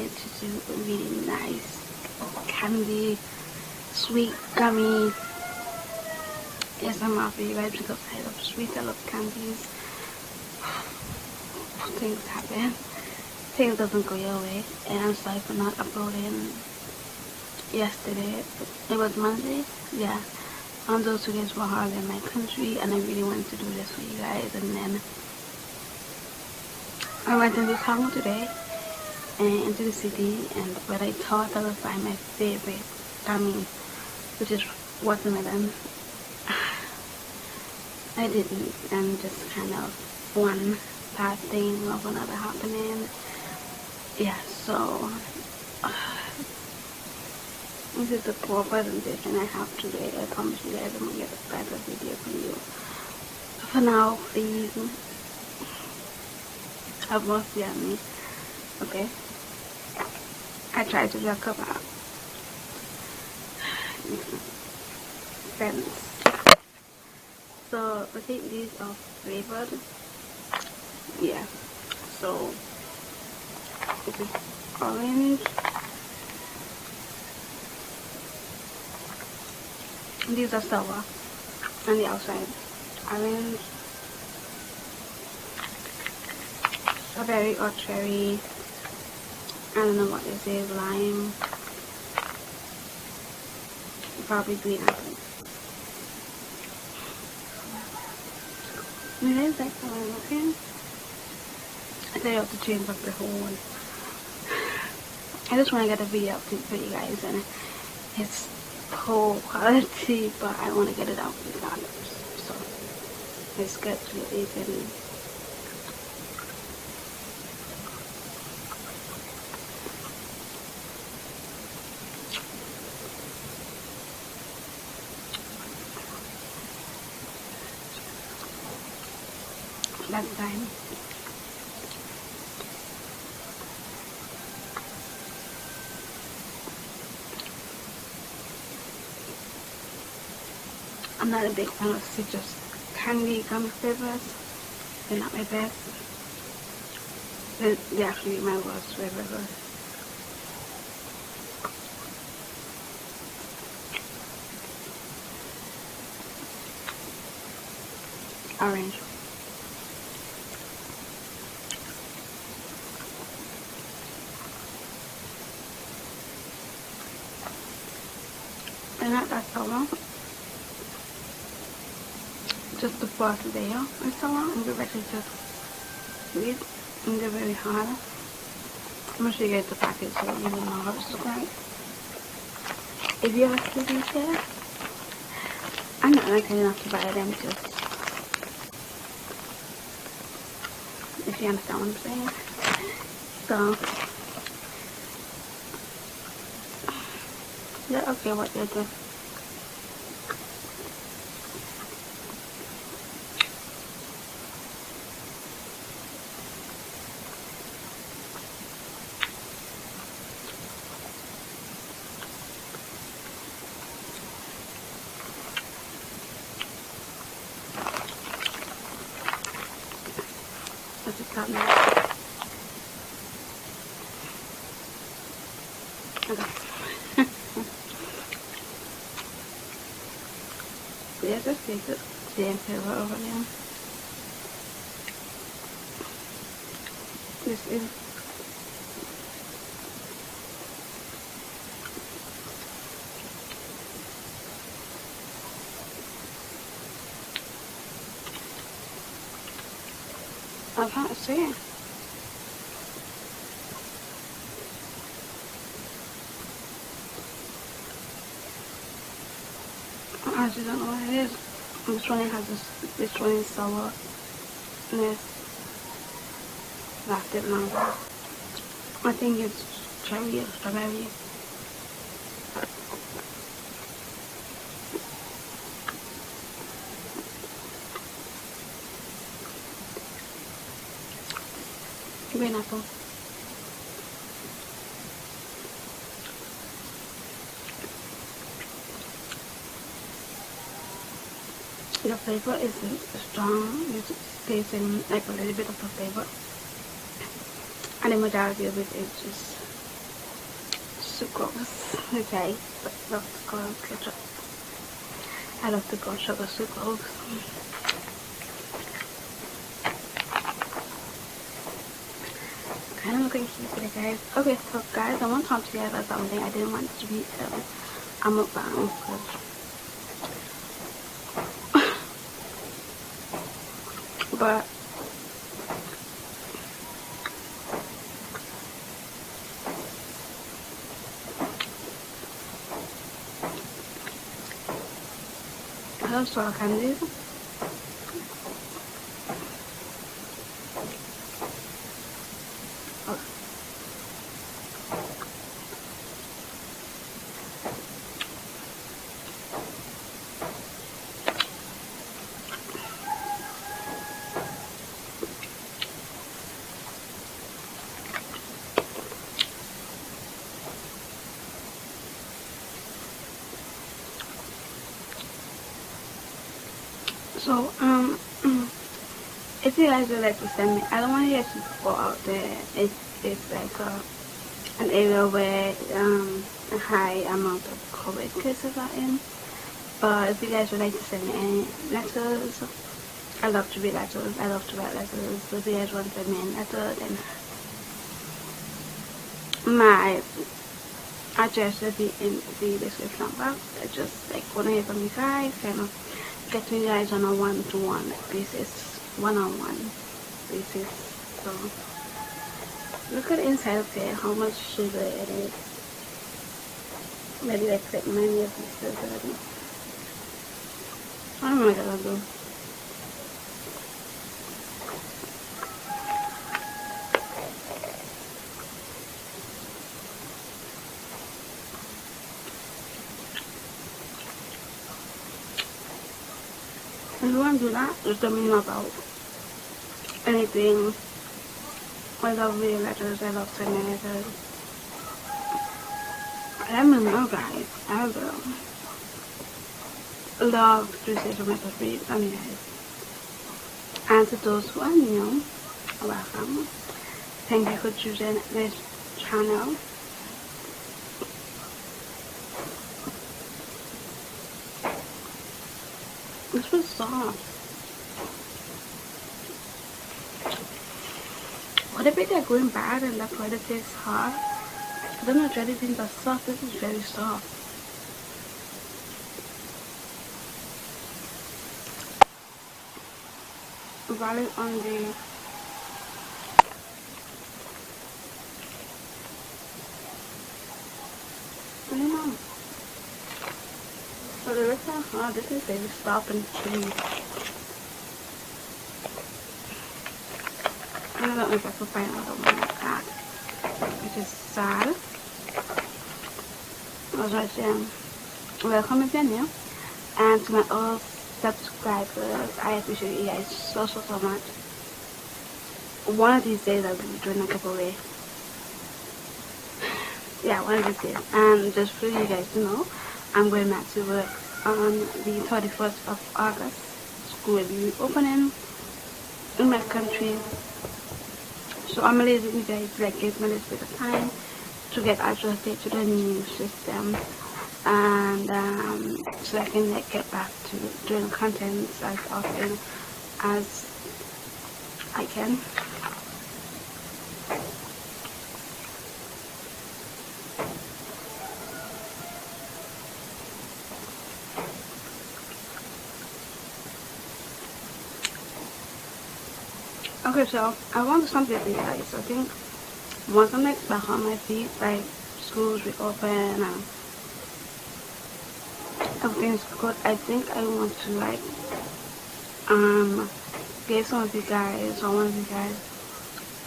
decided to do a really nice candy, sweet, gummy ASMR for you guys because I love sweets, I love candies. Things happen. Things doesn't go your way, and I'm sorry for not uploading yesterday. It was Monday, yeah. Those 2 days were hard in my country, and I really wanted to do this for you guys. And then I went into town today and into the city, and where I thought I would find my favorite gummy, which is watermelon. I didn't, and just kind of one bad thing of another happening. Yeah, so this is the poor presentation I have today. I promise you guys I'm gonna get a better video for you. For now, please have mercy on me. Okay? I tried to look about friends. So I think these are flavored. Yeah. So this is orange. These are sour on the outside. Orange, strawberry or cherry. I don't know what this is. Lime. Probably green apple. It is like how I'm looking. I think I have to change up the whole. I just want to get a video up for you guys, and it's poor quality, but I want to get it out regardless. So it's good to even. That's fine. I'm not a big fan of citrus candy gummy flavors. They're not my best. They're actually my worst flavors. Orange. They're not that sour. Just the first layer is sour, and the rest is just sweet, and they're very hard. I'm going to show you guys the package so you will know how to subscribe. If you ever see these here, I'm not lucky enough to buy them, just if you understand what I'm saying. So they're okay what they're doing. Let's just stop now. Okay. There's a secret damn flavor over there. This is I can't see it. I actually don't know what it is. This one has this one is sour. And this left it mango. I think it's cherry or strawberry. Green apple. The flavor isn't strong, it's tasting like a little bit of the flavor, and the majority of it is just sucrose, okay, but not corn ketchup. I love the brown sugar sucrose. Kind of looking cute today, guys. Okay, so guys, I want to talk to you about something. I didn't want it to be a mukbang, but I love sour candies. So, if you guys would like to send me, I don't want you guys to go out there. It's like an area where a high amount of COVID cases are in. But if you guys would like to send me any letters, I love to read letters. I love to write letters. So if you guys want to send me a letter, then my address will be in the description box. I just like want to hear from you guys, kind of get to you guys on a one-to-one basis, one-on-one basis. So look at the inside of here, how much sugar it is. Maybe like many of these already. I don't know what I'm gonna do. If you want to do that, just let me know about anything. I love reading letters, I love sending letters. Let me know, guys. I love to say from message from you guys. And to those who are new, welcome. Thank you for choosing this channel. This was soft. What if they're going bad and that's why the taste hard? I don't know, jelly beans are soft. This is very soft. Garlic on the I don't know. So the rest are hard. This is very soft and chewy. I don't know if I could find another one like that, which is sad. As I said, welcome if you're new, and to my old subscribers, I appreciate you guys so much. One of these days I'll be doing a giveaway. Yeah, one of these days. And just for you guys to know, I'm going back to work on the 31st of August. School will be opening in my country. So I'm leaving you guys, like, give me a little bit of time to get adjusted to the new system, and so I can like get back to doing content as often as I can. Okay, so I want something to guys. I think once I'm like back on my feet, like schools reopen and everything's good, I think I want to like give some of you guys or one of you guys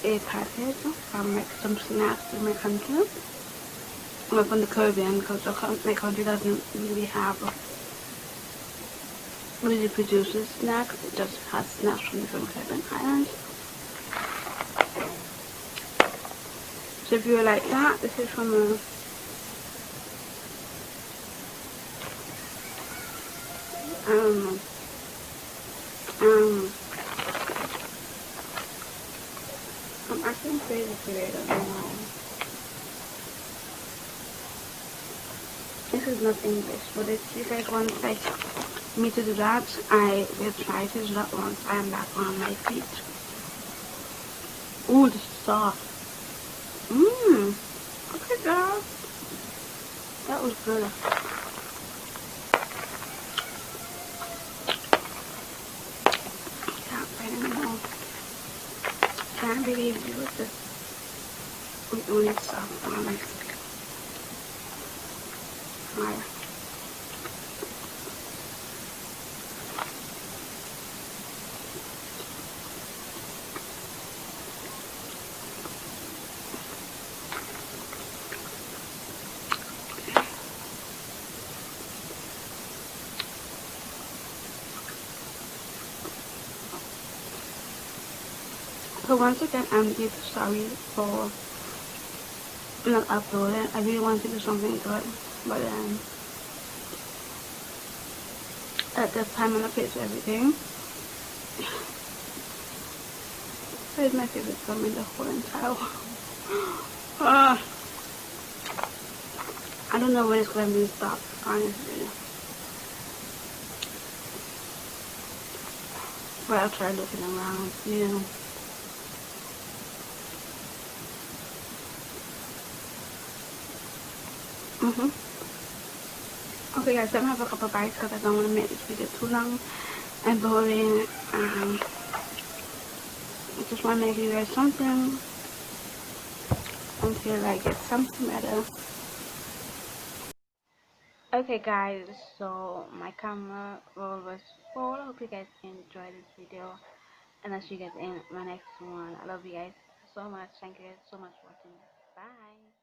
a package from like some snacks in my country. Well, from the Caribbean, because my country doesn't really have really produces snacks. It just has snacks from different Caribbean islands. So if you like that, this is from a I'm acting crazy today, I don't know. this is not English, but if you guys want like me to do that, I will try to do that once I'm back on my feet. Ooh, this is soft. Okay, girl. That was good. Can't find anymore. Can't believe you with this. We only soft on fire. So once again, I'm deep sorry for not uploading. I really want to do something good, but then at this time and the place everything. That is my favorite film in the whole entire world. I don't know when it's going to be stopped, honestly. But I'll try looking around, you know. Okay guys, let me have a couple bites because I don't want to make this video too long and boring. I just want to make you guys something until I get something better. Okay guys, so my camera roll was full. I hope you guys enjoyed this video, and I'll see you guys in my next one. I love you guys so much. Thank you guys so much for watching. Bye.